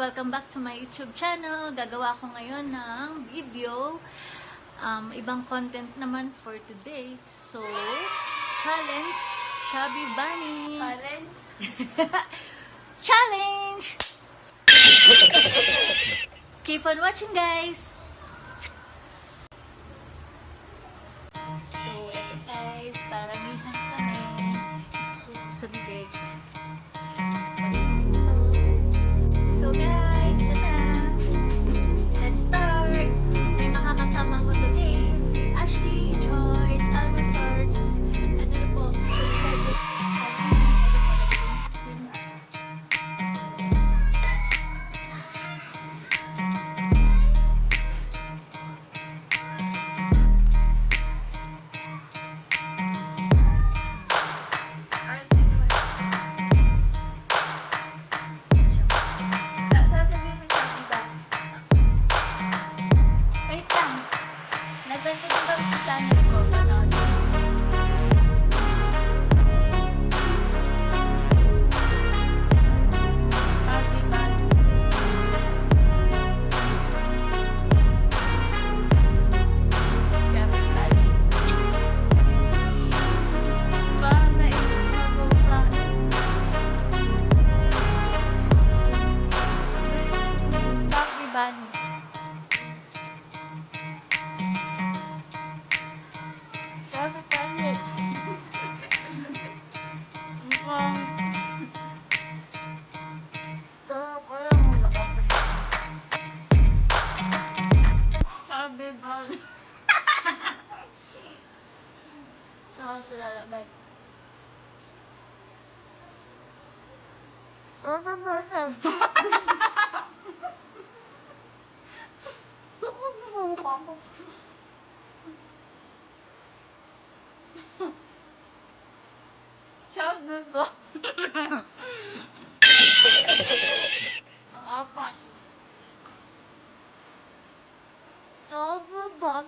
Welcome back to my YouTube channel. Gagawa ko ngayon ng video. Ibang content naman for today. So, challenge, Chubby Bunny. Challenge? Challenge! Keep on watching, guys! So, eto guys, paramihan kami. Isusuko sa bibig. So guys, ito na. Let's start. May makakasama ko today. Si Ashley, Joyce, Alma Sarge, ano po, subscribe ko. Nagganto din ba sa channel ko? Saan ko lalagay? Sabi ko. Ang apat. Sabi ba?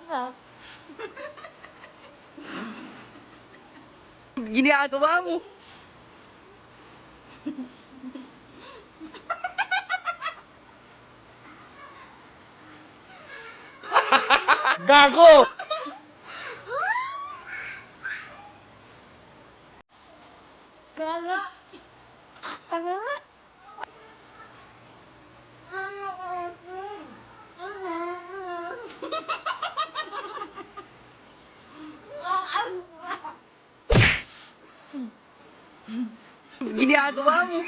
Ginagawa mo. Gago! Gala. Ano? Ginagawa mo.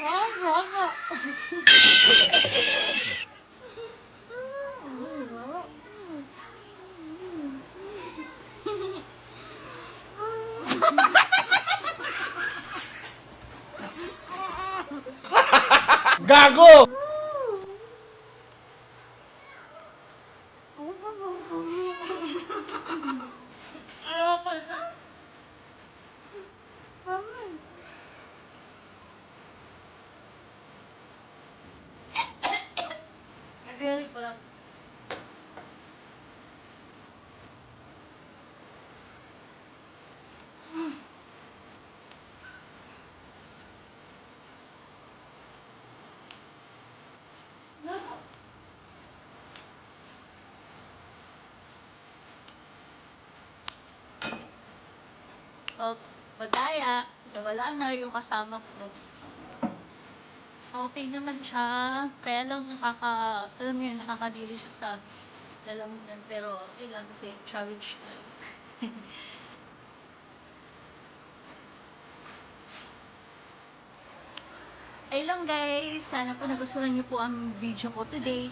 Gago! Very good. Oh, madaya. Wala na yung kasama ko. So, okay naman siya. Kaya lang alam mo yun, nakakadili siya sa lalamunan. Pero, okay lang kasi challenge na yun. Ayun lang guys. Sana po nagustuhan niyo po ang video ko today.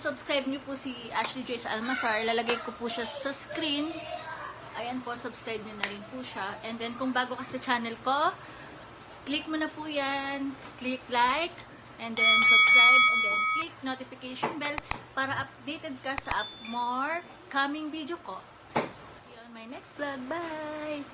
Subscribe niyo po si Ashley Joyce Almasar. Lalagay ko po siya sa screen. Ayan po, subscribe niyo na rin po siya. And then, kung bago ka sa channel ko, click mo na po yan. Click like, and then subscribe, and then click notification bell para updated ka sa more coming video ko. See you on my next vlog. Bye!